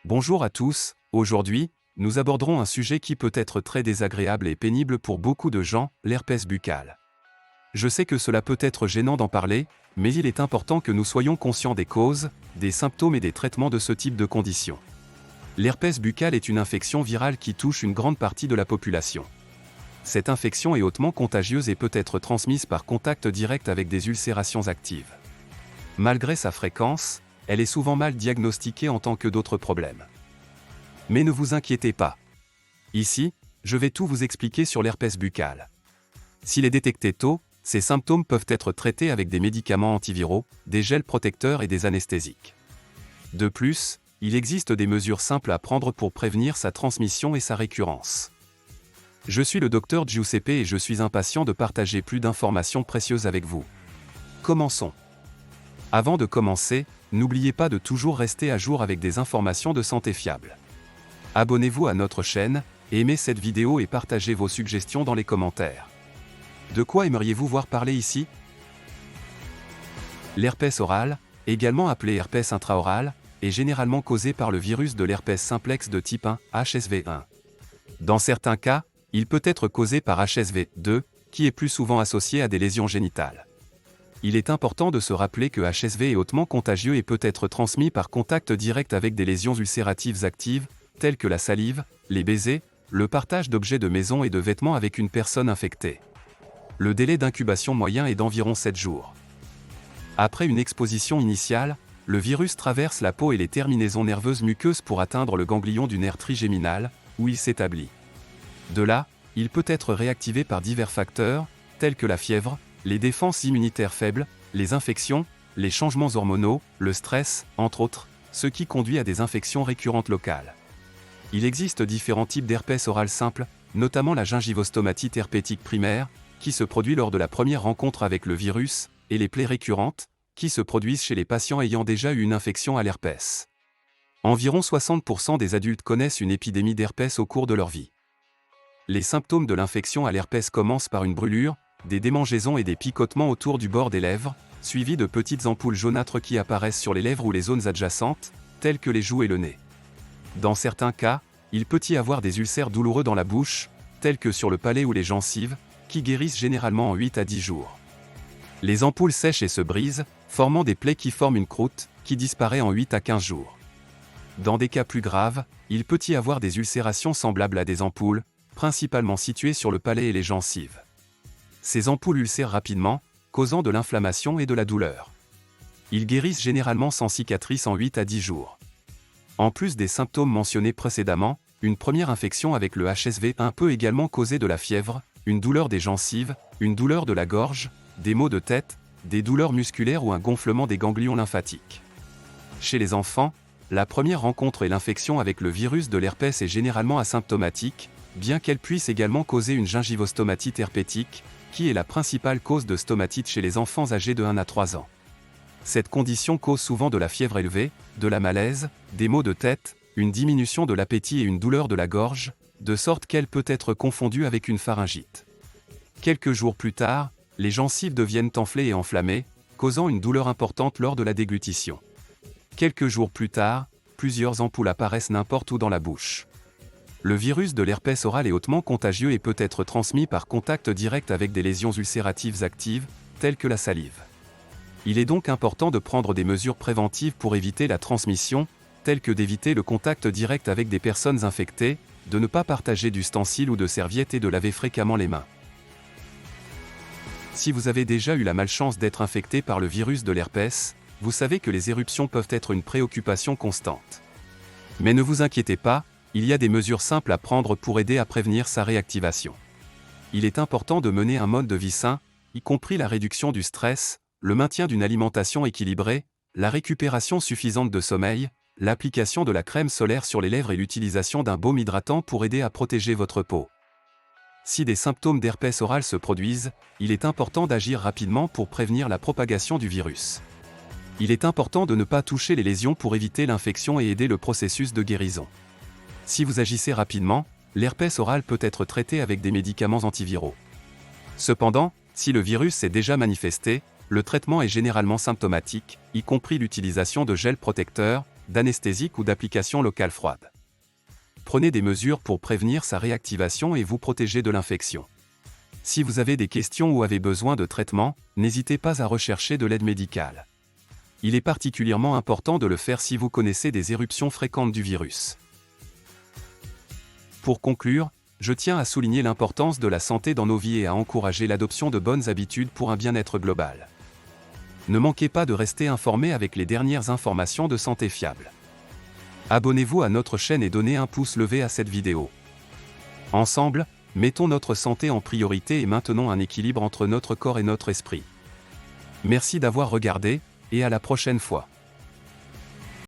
Bonjour à tous, aujourd'hui, nous aborderons un sujet qui peut être très désagréable et pénible pour beaucoup de gens, l'herpès buccal. Je sais que cela peut être gênant d'en parler, mais il est important que nous soyons conscients des causes, des symptômes et des traitements de ce type de conditions. L'herpès buccal est une infection virale qui touche une grande partie de la population. Cette infection est hautement contagieuse et peut être transmise par contact direct avec des ulcérations actives. Malgré sa fréquence, elle est souvent mal diagnostiquée en tant que d'autres problèmes. Mais ne vous inquiétez pas. Ici, je vais tout vous expliquer sur l'herpès buccal. S'il est détecté tôt, ces symptômes peuvent être traités avec des médicaments antiviraux, des gels protecteurs et des anesthésiques. De plus, il existe des mesures simples à prendre pour prévenir sa transmission et sa récurrence. Je suis le docteur Giuseppe et je suis impatient de partager plus d'informations précieuses avec vous. Commençons. Avant de commencer, n'oubliez pas de toujours rester à jour avec des informations de santé fiables. Abonnez-vous à notre chaîne, aimez cette vidéo et partagez vos suggestions dans les commentaires. De quoi aimeriez-vous voir parler ici? L'herpès oral, également appelé herpès intraoral, est généralement causé par le virus de l'herpès simplex de type 1, HSV1. Dans certains cas, il peut être causé par HSV2, qui est plus souvent associé à des lésions génitales. Il est important de se rappeler que HSV est hautement contagieux et peut être transmis par contact direct avec des lésions ulcératives actives, telles que la salive, les baisers, le partage d'objets de maison et de vêtements avec une personne infectée. Le délai d'incubation moyen est d'environ 7 jours. Après une exposition initiale, le virus traverse la peau et les terminaisons nerveuses muqueuses pour atteindre le ganglion du nerf trigéminal, où il s'établit. De là, il peut être réactivé par divers facteurs, tels que la fièvre, les défenses immunitaires faibles, les infections, les changements hormonaux, le stress, entre autres, ce qui conduit à des infections récurrentes locales. Il existe différents types d'herpès oral simple, notamment la gingivostomatite herpétique primaire, qui se produit lors de la première rencontre avec le virus, et les plaies récurrentes, qui se produisent chez les patients ayant déjà eu une infection à l'herpès. Environ 60% des adultes connaissent une épidémie d'herpès au cours de leur vie. Les symptômes de l'infection à l'herpès commencent par une brûlure, des démangeaisons et des picotements autour du bord des lèvres, suivis de petites ampoules jaunâtres qui apparaissent sur les lèvres ou les zones adjacentes, telles que les joues et le nez. Dans certains cas, il peut y avoir des ulcères douloureux dans la bouche, tels que sur le palais ou les gencives, qui guérissent généralement en 8 à 10 jours. Les ampoules sèchent et se brisent, formant des plaies qui forment une croûte, qui disparaît en 8 à 15 jours. Dans des cas plus graves, il peut y avoir des ulcérations semblables à des ampoules, principalement situées sur le palais et les gencives. Ces ampoules ulcèrent rapidement, causant de l'inflammation et de la douleur. Ils guérissent généralement sans cicatrice en 8 à 10 jours. En plus des symptômes mentionnés précédemment, une première infection avec le HSV1 peut également causer de la fièvre, une douleur des gencives, une douleur de la gorge, des maux de tête, des douleurs musculaires ou un gonflement des ganglions lymphatiques. Chez les enfants, la première rencontre et l'infection avec le virus de l'herpès est généralement asymptomatique, bien qu'elle puisse également causer une gingivostomatite herpétique, qui est la principale cause de stomatite chez les enfants âgés de 1 à 3 ans. Cette condition cause souvent de la fièvre élevée, de la malaise, des maux de tête, une diminution de l'appétit et une douleur de la gorge, de sorte qu'elle peut être confondue avec une pharyngite. Quelques jours plus tard, les gencives deviennent enflées et enflammées, causant une douleur importante lors de la déglutition. Quelques jours plus tard, plusieurs ampoules apparaissent n'importe où dans la bouche. Le virus de l'herpès oral est hautement contagieux et peut être transmis par contact direct avec des lésions ulcératives actives, telles que la salive. Il est donc important de prendre des mesures préventives pour éviter la transmission, telles que d'éviter le contact direct avec des personnes infectées, de ne pas partager d'ustensiles ou de serviettes et de laver fréquemment les mains. Si vous avez déjà eu la malchance d'être infecté par le virus de l'herpès, vous savez que les éruptions peuvent être une préoccupation constante. Mais ne vous inquiétez pas, il y a des mesures simples à prendre pour aider à prévenir sa réactivation. Il est important de mener un mode de vie sain, y compris la réduction du stress, le maintien d'une alimentation équilibrée, la récupération suffisante de sommeil, l'application de la crème solaire sur les lèvres et l'utilisation d'un baume hydratant pour aider à protéger votre peau. Si des symptômes d'herpès oral se produisent, il est important d'agir rapidement pour prévenir la propagation du virus. Il est important de ne pas toucher les lésions pour éviter l'infection et aider le processus de guérison. Si vous agissez rapidement, l'herpès oral peut être traité avec des médicaments antiviraux. Cependant, si le virus s'est déjà manifesté, le traitement est généralement symptomatique, y compris l'utilisation de gels protecteurs, d'anesthésique ou d'application locale froide. Prenez des mesures pour prévenir sa réactivation et vous protéger de l'infection. Si vous avez des questions ou avez besoin de traitement, n'hésitez pas à rechercher de l'aide médicale. Il est particulièrement important de le faire si vous connaissez des éruptions fréquentes du virus. Pour conclure, je tiens à souligner l'importance de la santé dans nos vies et à encourager l'adoption de bonnes habitudes pour un bien-être global. Ne manquez pas de rester informé avec les dernières informations de santé fiables. Abonnez-vous à notre chaîne et donnez un pouce levé à cette vidéo. Ensemble, mettons notre santé en priorité et maintenons un équilibre entre notre corps et notre esprit. Merci d'avoir regardé, et à la prochaine fois.